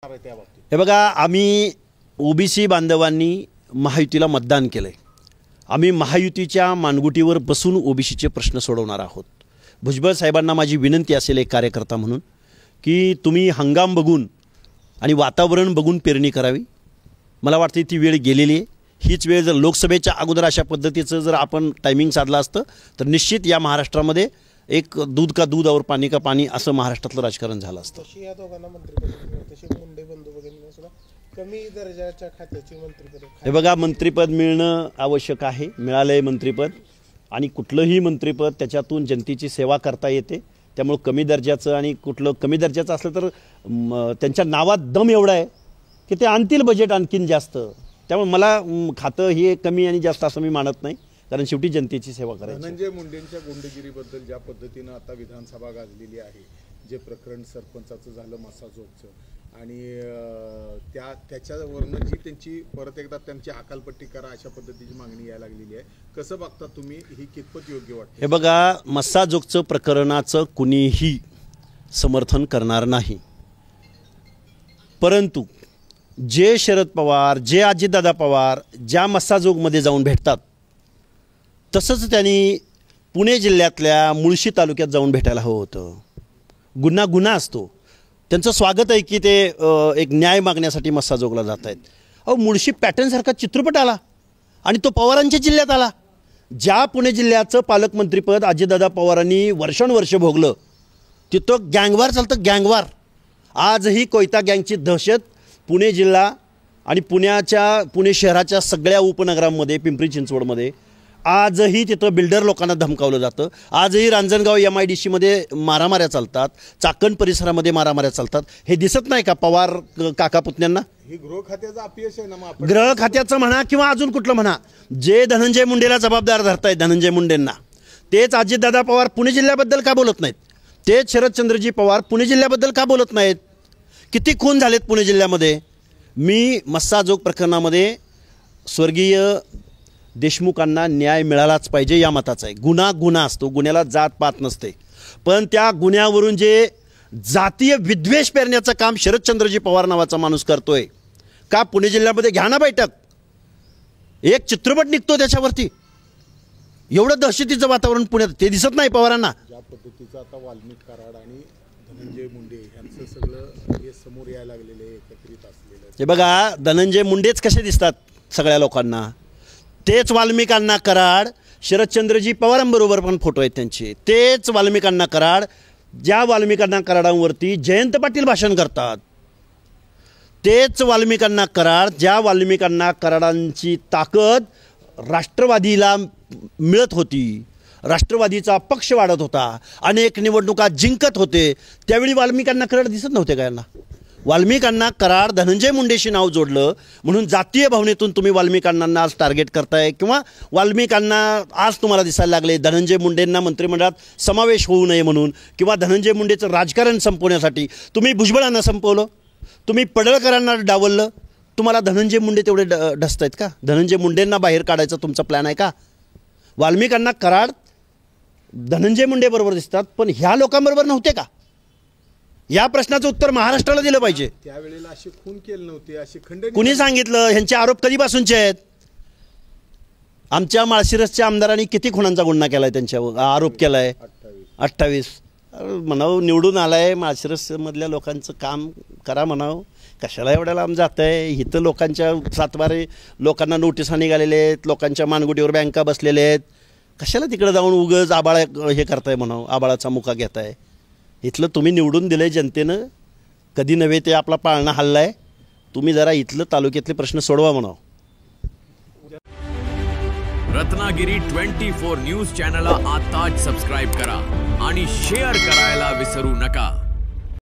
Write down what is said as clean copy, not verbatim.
हे बघा, आम्ही ओबीसी बांधवांनी महायुतीला मतदान केलंय। आम्ही महायुतीच्या मानगुटीवर बसून ओबीसीचे प्रश्न सोडवणार आहोत। भुजबळ साहेबांना माझी विनंती असेल एक कार्यकर्ता म्हणून की तुम्ही हंगाम बघून आणि वातावरण बघून पेरणी करावी। मला वाटतं ती वेळ गेलेली आहे। हीच वेळ जर लोकसभेच्या अगोदर अशा पद्धतीचं जर आपण टायमिंग साधला असतं तर निश्चित या महाराष्ट्रामध्ये एक दूध का दूध और पाणी का पाणी असं महाराष्ट्रातलं राजकारण झालं असतं। या दोघांना मंत्रिपद तसे मुंडे बंधू वगैरे सुद्धा कमी दर्जाच्या खात्याची मंत्रिपद। हे बघा, मंत्रिपद मिळणं आवश्यक आहे, मिळालंय मंत्रिपद आणि कुठलंही मंत्रिपद त्याच्यातून जनतेची सेवा करता येते। त्यामुळे कमी दर्जाचं आणि कुठलं कमी दर्जाचं असलं तर त्यांच्या नावात दम एवढा आहे की ते आणतील बजेट आणखीन जास्त। त्यामुळे मला खातं हे कमी आणि जास्त असं मी मानत नाही, कारण शेवटी जनतेची सेवा करायची। धनंजय मुंडेंच्या गुंडगिरीबद्दल ज्या पद्धतीनं आता विधानसभा गाजलेली आहे, जे प्रकरण सरपंचाचं झालं मसाजोगचं आणि त्याच्यावरनं जी त्यांची परत एकदा त्यांची हकालपट्टी करा अशा पद्धतीची मागणी यायला लागलेली आहे, कसं बघता तुम्ही, ही कितपत योग्य वाटतं? हे बघा, मसाजोगचं प्रकरणाचं कुणीही समर्थन करणार नाही, परंतु जे शरद पवार, जे अजितदादा पवार ज्या मसाजोगमध्ये जाऊन भेटतात तसंच त्यांनी पुणे जिल्ह्यातल्या मुळशी तालुक्यात जाऊन भेटायला हवं होतं। गुन्हा असतो, त्यांचं स्वागत आहे की ते एक न्याय मागण्यासाठी मसाजोगला जात आहेत। अहो, मुळशी पॅटर्नसारखा चित्रपट आला आणि तो पवारांच्या जिल्ह्यात आला। ज्या पुणे जिल्ह्याचं पालकमंत्रीपद अजितदादा पवारांनी वर्षानुवर्ष भोगलं तिथं गँगवार चालतं, गँगवार। आजही कोयता गँगची दहशत पुणे जिल्हा आणि पुणे शहराच्या सगळ्या उपनगरांमध्ये, पिंपरी चिंचवडमध्ये आजही तिथं बिल्डर लोकांना धमकावलं जातं। आजही रांजणगाव MIDC मध्ये मारामाऱ्या चालतात, चाकण परिसरामध्ये मारामाऱ्या चालतात। हे दिसत नाही का पवार काका पुतण्यांना? ही गृह खात्याचं अपयश आहे ना। मग गृह खात्याचं म्हणा किंवा अजून कुठलं म्हणा, जे धनंजय मुंडेला जबाबदार धरतायत, धनंजय मुंडेंना, तेच अजितदादा पवार पुणे जिल्ह्याबद्दल का बोलत नाहीत? तेच शरदचंद्रजी पवार पुणे जिल्ह्याबद्दल का बोलत नाहीत? किती खून झालेत पुणे जिल्ह्यामध्ये? मी मस्साजोग प्रकरणामध्ये स्वर्गीय देशमुखांना न्याय मिळालाच पाहिजे या मताचा आहे। गुन्हा असतो, गुन्ह्याला जात पात नसते, पण त्या गुन्ह्यावरून जे जातीय विद्वेष पेरण्याचं काम शरदचंद्रजी पवार नावाचा माणूस करतोय का? पुणे जिल्ह्यामध्ये घ्या ना बैठक, एक चित्रपट निघतो त्याच्यावरती। एवढं दहशतीचं वातावरण पुण्यात, ते दिसत नाही पवारांना। ज्या पद्धतीचं आता वाल्मिक कराड आणि धनंजय मुंडे यांचं सगळं हे समोर यायला लागलेले, एकत्रित असलेलं। हे बघा, धनंजय मुंडेच कसे दिसतात सगळ्या लोकांना, तेच वाल्मिकांना कराड, शरदचंद्रजी पवारांबरोबर पण फोटो आहेत त्यांचे, तेच वाल्मिकांना कराड, ज्या वाल्मिकांना कराडांवरती जयंत पाटील भाषण करतात, तेच वाल्मिकांना कराड, ज्या वाल्मिकांना कराडांची ताकद राष्ट्रवादीला मिळत होती, राष्ट्रवादीचा पक्ष वाढत होता, अनेक निवडणुका जिंकत होते, त्यावेळी वाल्मिकांना कराड दिसत नव्हते का यांना? वाल्मिकांना कराड धनंजय मुंडेशी नाव जोडलं म्हणून जातीय भावनेतून तुम्ही वाल्मिकांना आज टार्गेट करताय, किंवा वाल्मिकांना आज तुम्हाला दिसायला लागले धनंजय मुंडेंना मंत्रिमंडळात समावेश होऊ नये म्हणून, किंवा धनंजय मुंडेचं राजकारण संपवण्यासाठी तुम्ही भुजबळांना संपवलं, तुम्ही पडळकरांना डावललं। तुम्हाला धनंजय मुंडे तेवढे ढसत आहेत का? धनंजय मुंडेंना बाहेर काढायचा तुमचा प्लॅन आहे का? वाल्मिकांना कराड धनंजय मुंडे बरोबर दिसतात, पण ह्या लोकांबरोबर नव्हते का? या प्रश्नाचं उत्तर महाराष्ट्राला दिलं पाहिजे। त्यावेळेला असे खून केले नव्हते, असे खंडणी कुणी सांगितलं? ह्यांचे आरोप कधीपासूनचे आहेत? आमच्या माळशिरसच्या आमदारांनी किती खुनांचा गुन्हा केलाय, त्यांच्यावर आरोप केलाय? 28 म्हणावं, निवडून आलाय, माळशिरसमधल्या लोकांचं काम करा म्हणावं, कशाला एवढ्या लांब जात आहे? इथं लोकांच्या 7 बारे लोकांना नोटिसा निघालेल्या आहेत, लोकांच्या मानगुटीवर बँका बसलेल्या आहेत, कशाला तिकडे जाऊन उगच आबाळा हे करताय म्हणावं, आबाळाचा मुका घेताय? इथलं तुम्ही निवडून दिलंय जनतेनं, कधी नव्हे ते आपला पाळणा हल्लाय, तुम्ही जरा इथलं तालुक्यातले प्रश्न सोडवा म्हणावं। रत्नागिरी 24 न्यूज चॅनलला आताच सबस्क्राइब करा आणि शेअर करायला विसरू नका।